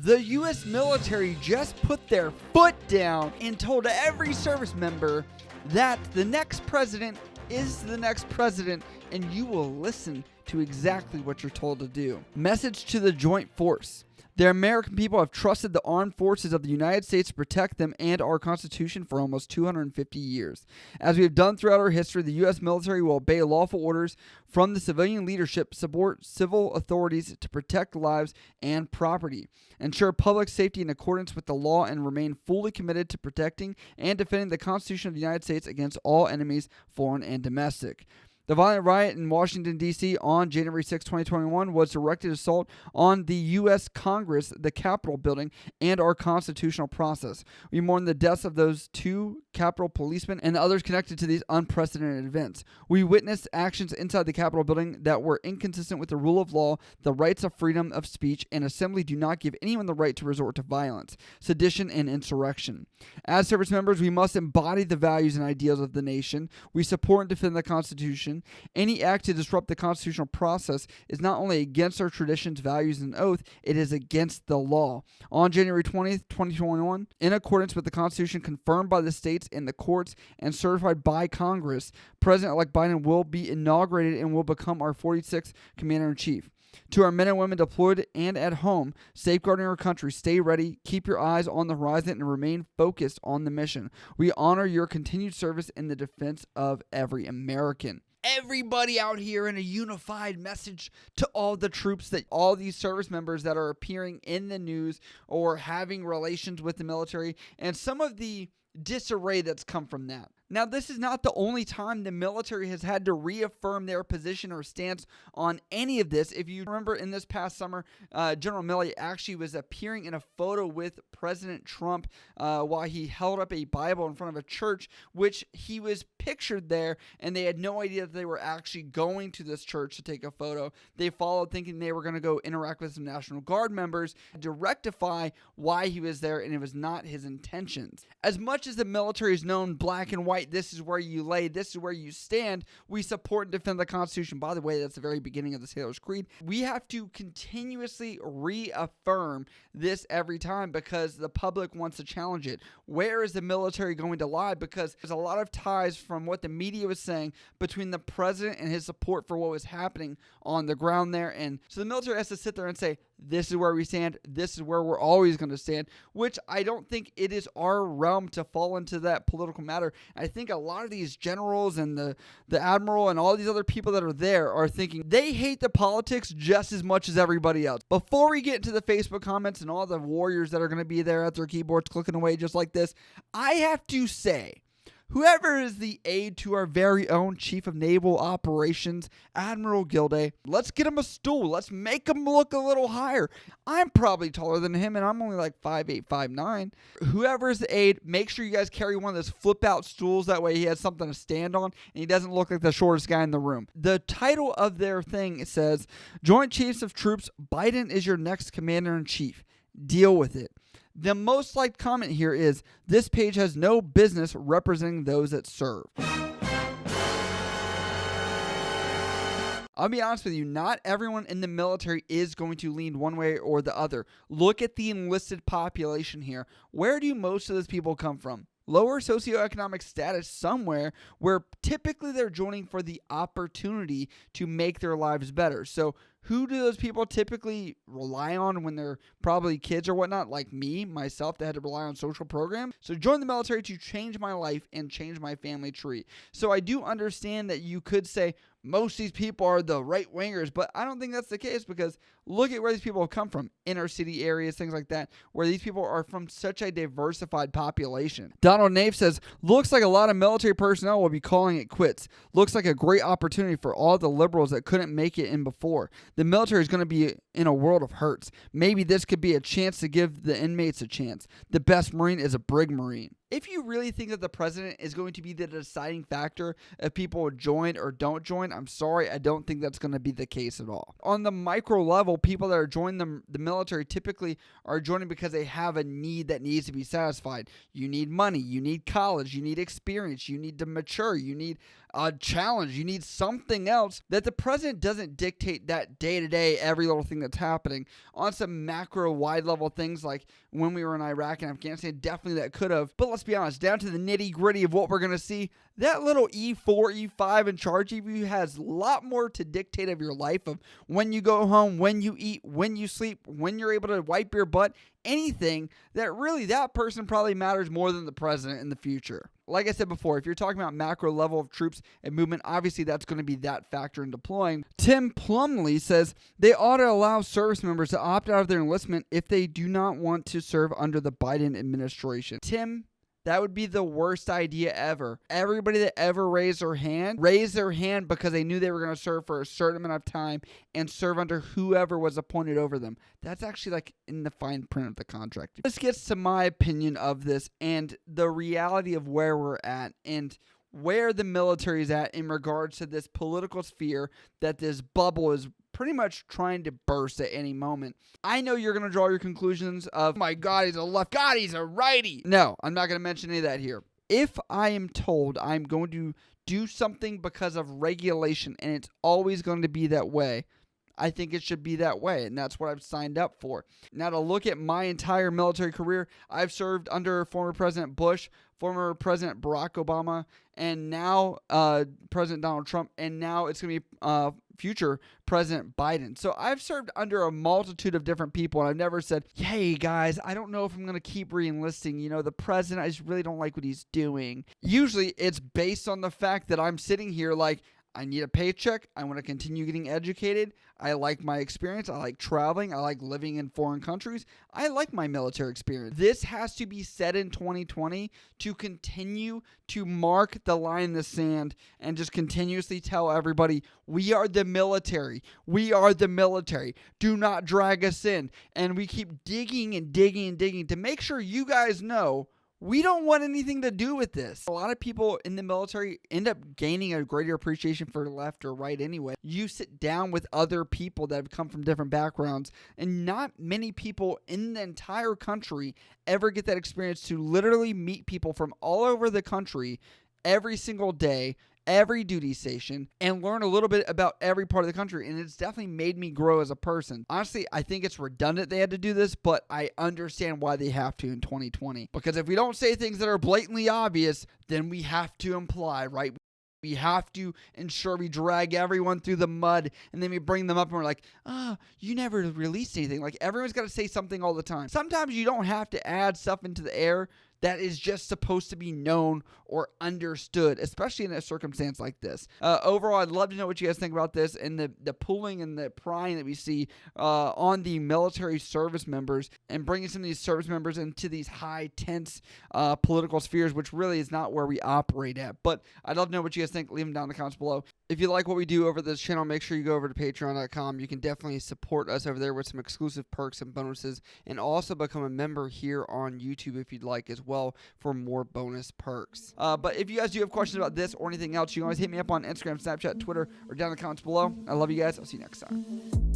The U.S. military just put their foot down and told every service member that the next president is the next president, and you will listen to exactly what you're told to do. Message to the Joint Force. The American people have trusted the armed forces of the United States to protect them and our Constitution for almost 250 years. As we have done throughout our history, the U.S. military will obey lawful orders from the civilian leadership, support civil authorities to protect lives and property, ensure public safety in accordance with the law, and remain fully committed to protecting and defending the Constitution of the United States against all enemies, foreign and domestic. The violent riot in Washington, D.C. on January 6, 2021 was directed assault on the U.S. Congress, the Capitol building, and our constitutional process. We mourn the deaths of those two Capitol policemen and the others connected to these unprecedented events. We witnessed actions inside the Capitol building that were inconsistent with the rule of law. The rights of freedom of speech and assembly do not give anyone the right to resort to violence, sedition, and insurrection. As service members, we must embody the values and ideals of the nation. We support and defend the Constitution. Any act to disrupt the constitutional process is not only against our traditions, values, and oath, it is against the law. On January 20th, 2021, in accordance with the Constitution confirmed by the states and the courts and certified by Congress, President-elect Biden will be inaugurated and will become our 46th Commander-in-Chief. To our men and women deployed and at home, safeguarding our country, stay ready, keep your eyes on the horizon, and remain focused on the mission. We honor your continued service in the defense of every American. Everybody out here in a unified message to all the troops, that all these service members that are appearing in the news or having relations with the military, and some of the disarray that's come from that. Now, this is not the only time the military has had to reaffirm their position or stance on any of this. If you remember, in this past summer, General Milley actually was appearing in a photo with President Trump while he held up a Bible in front of a church, which he was pictured there, and they had no idea that they were actually going to this church to take a photo. They followed thinking they were going to go interact with some National Guard members to rectify why he was there, and it was not his intentions. As much as the military is known black and white, this is where you lay, this is where you stand, we support and defend the Constitution. By the way, that's the very beginning of the Sailor's Creed. We have to continuously reaffirm this every time because the public wants to challenge it. Where is the military going to lie? Because there's a lot of ties from what the media was saying between the president and his support for what was happening on the ground there. And so the military has to sit there and say, this is where we stand. This is where we're always going to stand, which I don't think it is our realm to fall into that political matter. I think a lot of these generals and the admiral and all these other people that are there are thinking they hate the politics just as much as everybody else. Before we get into the Facebook comments and all the warriors that are going to be there at their keyboards clicking away just like this, I have to say, whoever is the aide to our very own Chief of Naval Operations, Admiral Gilday, let's get him a stool. Let's make him look a little higher. I'm probably taller than him, and I'm only like 5'8", 5'9". Whoever is the aide, make sure you guys carry one of those flip-out stools. That way he has something to stand on, and he doesn't look like the shortest guy in the room. The title of their thing says, Joint Chiefs of Troops, Biden is your next Commander-in-Chief. Deal with it. The most liked comment here is, this page has no business representing those that serve. I'll be honest with you, not everyone in the military is going to lean one way or the other. Look at the enlisted population here. Where do most of those people come from? Lower socioeconomic status somewhere, where typically they're joining for the opportunity to make their lives better. So who do those people typically rely on when they're probably kids or whatnot? Like me, myself, that had to rely on social programs. So join the military to change my life and change my family tree. So I do understand that you could say most of these people are the right wingers, but I don't think that's the case, because look at where these people have come from. Inner city areas, things like that, where these people are from such a diversified population. Donald Nave says, looks like a lot of military personnel will be calling it quits. Looks like a great opportunity for all the liberals that couldn't make it in before. The military is going to be in a world of hurts. Maybe this could be a chance to give the inmates a chance. The best Marine is a brig Marine. If you really think that the president is going to be the deciding factor if people join or don't join, I'm sorry, I don't think that's going to be the case at all. On the micro level, people that are joining the military typically are joining because they have a need that needs to be satisfied. You need money, you need college, you need experience, you need to mature, you need a challenge. You need something else that the president doesn't dictate that day to day, every little thing that's happening on some macro wide level things like when we were in Iraq and Afghanistan. Definitely that could have. But let's be honest, down to the nitty gritty of what we're going to see, that little E4, E5 in charge of you has a lot more to dictate of your life, of when you go home, when you eat, when you sleep, when you're able to wipe your butt, anything that really that person probably matters more than the president in the future. Like I said before, if you're talking about macro level of troops and movement, obviously that's going to be that factor in deploying. Tim Plumley says they ought to allow service members to opt out of their enlistment if they do not want to serve under the Biden administration. Tim, that would be the worst idea ever. Everybody that ever raised their hand because they knew they were going to serve for a certain amount of time and serve under whoever was appointed over them. That's actually like in the fine print of the contract. This gets to my opinion of this and the reality of where we're at and where the military is at in regards to this political sphere that this bubble is pretty much trying to burst at any moment. I know you're going to draw your conclusions of, oh my God, he's a left, God, he's a righty. No, I'm not going to mention any of that here. If I am told I'm going to do something because of regulation and it's always going to be that way, I think it should be that way, and that's what I've signed up for. Now, to look at my entire military career, I've served under former President Bush, former President Barack Obama, and now President Donald Trump, and now it's going to be future President Biden. So I've served under a multitude of different people, and I've never said, hey, guys, I don't know if I'm going to keep re-enlisting. You know, the president, I just really don't like what he's doing. Usually, it's based on the fact that I'm sitting here like, I need a paycheck. I want to continue getting educated. I like my experience. I like traveling. I like living in foreign countries. I like my military experience. This has to be said in 2020 to continue to mark the line in the sand and just continuously tell everybody, we are the military. We are the military. Do not drag us in. And we keep digging and digging and digging to make sure you guys know we don't want anything to do with this. A lot of people in the military end up gaining a greater appreciation for left or right anyway. You sit down with other people that have come from different backgrounds, and not many people in the entire country ever get that experience to literally meet people from all over the country every single day, every duty station, and learn a little bit about every part of the country, and it's definitely made me grow as a person. Honestly, I think it's redundant they had to do this, but I understand why they have to in 2020. Because if we don't say things that are blatantly obvious, then we have to imply, right? We have to ensure we drag everyone through the mud, and then we bring them up and we're like, you never released anything. Like, everyone's got to say something all the time. Sometimes you don't have to add stuff into the air that is just supposed to be known or understood, especially in a circumstance like this. Overall, I'd love to know what you guys think about this and the pulling and the prying that we see on the military service members and bringing some of these service members into these high, tense political spheres, which really is not where we operate at. But I'd love to know what you guys think. Leave them down in the comments below. If you like what we do over this channel, make sure you go over to patreon.com. You can definitely support us over there with some exclusive perks and bonuses, and also become a member here on YouTube if you'd like as well for more bonus perks. But if you guys do have questions about this or anything else, you can always hit me up on Instagram, Snapchat, Twitter, or down in the comments below. I love you guys. I'll see you next time.